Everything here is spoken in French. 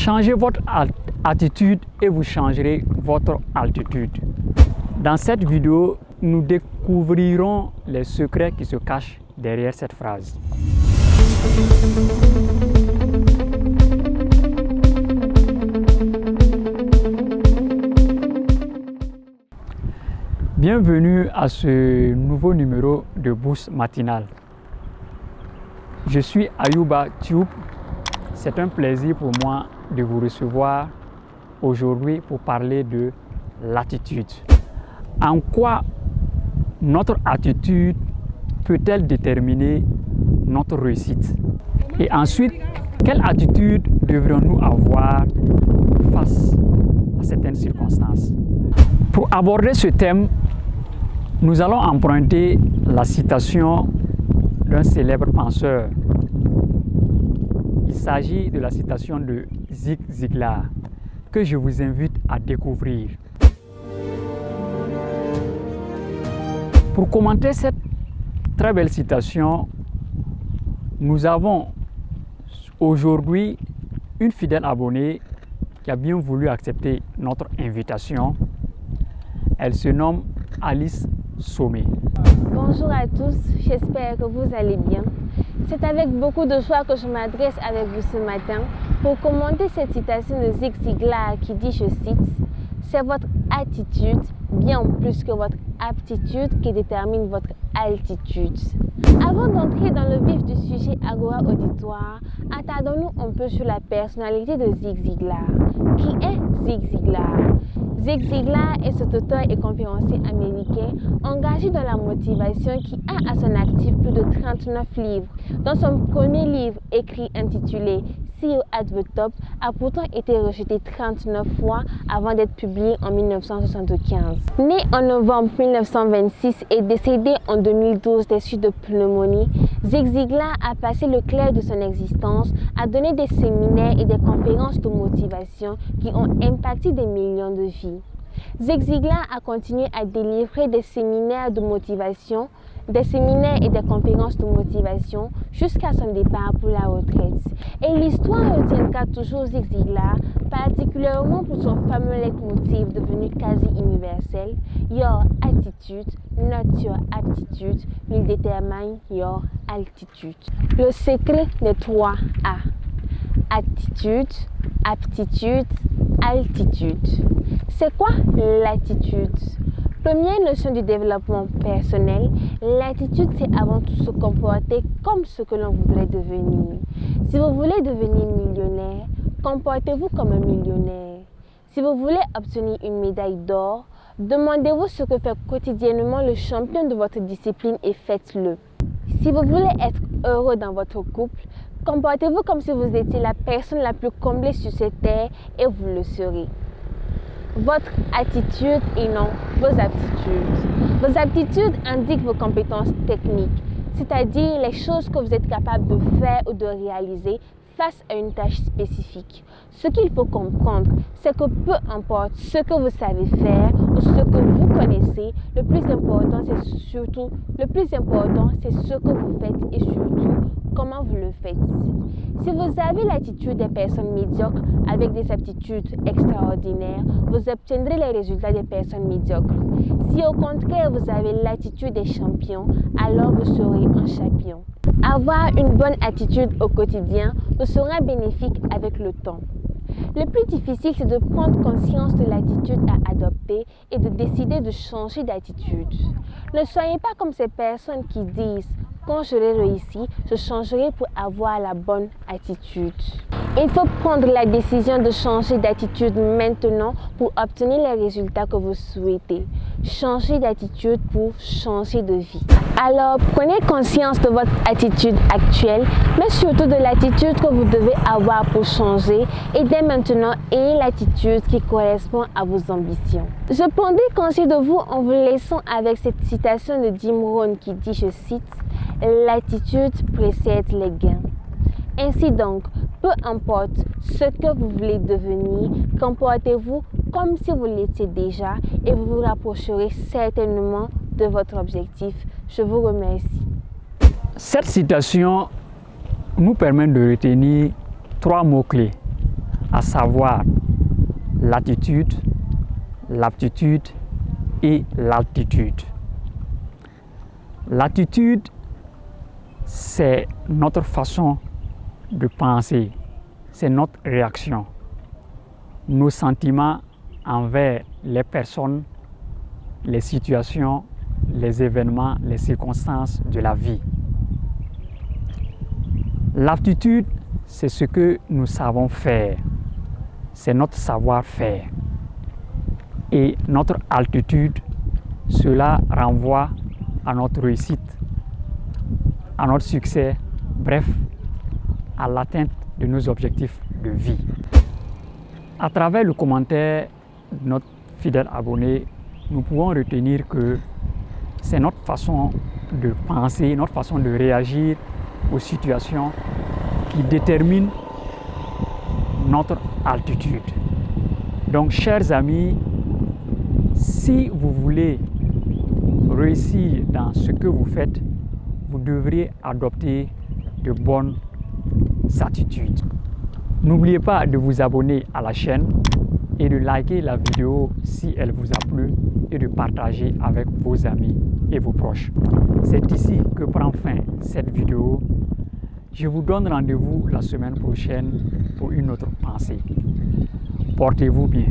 Changez votre attitude et vous changerez votre altitude. Dans cette vidéo, nous découvrirons les secrets qui se cachent derrière cette phrase. Bienvenue à ce nouveau numéro de Boost Matinal. Je suis Ayouba Tube. C'est un plaisir pour moi de vous recevoir aujourd'hui pour parler de l'attitude. En quoi notre attitude peut-elle déterminer notre réussite? Et ensuite, quelle attitude devrions-nous avoir face à certaines circonstances? Pour aborder ce thème, nous allons emprunter la citation d'un célèbre penseur. Il s'agit de la citation de Zig Ziglar que je vous invite à découvrir. Pour commenter cette très belle citation, nous avons aujourd'hui une fidèle abonnée qui a bien voulu accepter notre invitation. Elle se nomme Alice Sommet. Bonjour à tous, j'espère que vous allez bien. C'est avec beaucoup de joie que je m'adresse avec vous ce matin pour commenter cette citation de Zig Ziglar qui dit, je cite, « C'est votre attitude, bien plus que votre aptitude, qui détermine votre altitude. » Avant d'entrer dans le vif du sujet Agora Auditoire, attardons-nous un peu sur la personnalité de Zig Ziglar. Qui est Zig Ziglar? Zig Ziglar est cet auteur et conférencier américain engagé dans la motivation qui a à son actif plus de 39 livres, dont son premier livre écrit intitulé CEO at the Top a pourtant été rejeté 39 fois avant d'être publié en 1975. Né en novembre 1926 et décédé en 2012 des suites de pneumonie, Zig Ziglar a passé le clair de son existence à donner des séminaires et des conférences de motivation qui ont impacté des millions de vies. Zig Ziglar a continué à délivrer des séminaires de motivation, des séminaires et des conférences de motivation jusqu'à son départ pour la retraite. Et l'histoire retiendra toujours Zig Ziglar, particulièrement pour son fameux leitmotiv devenu quasi universel, Your attitude, not your aptitude, will determine your altitude. Le secret des 3 A. Attitude, aptitude, altitude. C'est quoi l'attitude? Première notion du développement personnel, l'attitude c'est avant tout se comporter comme ce que l'on voudrait devenir. Si vous voulez devenir millionnaire, comportez-vous comme un millionnaire. Si vous voulez obtenir une médaille d'or, demandez-vous ce que fait quotidiennement le champion de votre discipline et faites-le. Si vous voulez être heureux dans votre couple, comportez-vous comme si vous étiez la personne la plus comblée sur cette terre et vous le serez. Votre attitude et non vos aptitudes. Vos aptitudes indiquent vos compétences techniques, c'est-à-dire les choses que vous êtes capable de faire ou de réaliser face à une tâche spécifique. Ce qu'il faut comprendre, c'est que peu importe ce que vous savez faire ou ce que vous connaissez, le plus important c'est ce que vous faites et surtout comment vous le faites. Si vous avez l'attitude des personnes médiocres avec des aptitudes extraordinaires, vous obtiendrez les résultats des personnes médiocres. Si au contraire vous avez l'attitude des champions, alors vous serez un champion. Avoir une bonne attitude au quotidien vous sera bénéfique avec le temps. Le plus difficile, c'est de prendre conscience de l'attitude à adopter et de décider de changer d'attitude. Ne soyez pas comme ces personnes qui disent « Quand j'aurai réussi, je changerai pour avoir la bonne attitude ». Il faut prendre la décision de changer d'attitude maintenant pour obtenir les résultats que vous souhaitez. Changer d'attitude pour changer de vie. Alors, prenez conscience de votre attitude actuelle, mais surtout de l'attitude que vous devez avoir pour changer et dès maintenant, ayez l'attitude qui correspond à vos ambitions. Je prendrai conseil de vous en vous laissant avec cette citation de Jim Rohn qui dit, je cite, « L'attitude précède les gains ». Ainsi donc, peu importe ce que vous voulez devenir, comportez-vous comme si vous l'étiez déjà et vous vous rapprocherez certainement de votre objectif. Je vous remercie. Cette citation nous permet de retenir 3 mots-clés. à savoir l'attitude, l'aptitude et l'altitude. L'attitude, c'est notre façon de penser, c'est notre réaction, nos sentiments envers les personnes, les situations, les événements, les circonstances de la vie. L'aptitude, c'est ce que nous savons faire, c'est notre savoir-faire. Et notre altitude, cela renvoie à notre réussite, à notre succès, bref, à l'atteinte de nos objectifs de vie. À travers le commentaire de notre fidèle abonné, nous pouvons retenir que c'est notre façon de penser, notre façon de réagir aux situations qui détermine notre altitude. Donc, chers amis, si vous voulez réussir dans ce que vous faites, vous devrez adopter de bonnes attitudes. N'oubliez pas de vous abonner à la chaîne et de liker la vidéo si elle vous a plu et de partager avec vos amis et vos proches. C'est ici que prend fin cette vidéo. Je vous donne rendez-vous la semaine prochaine pour une autre pensée. Portez-vous bien.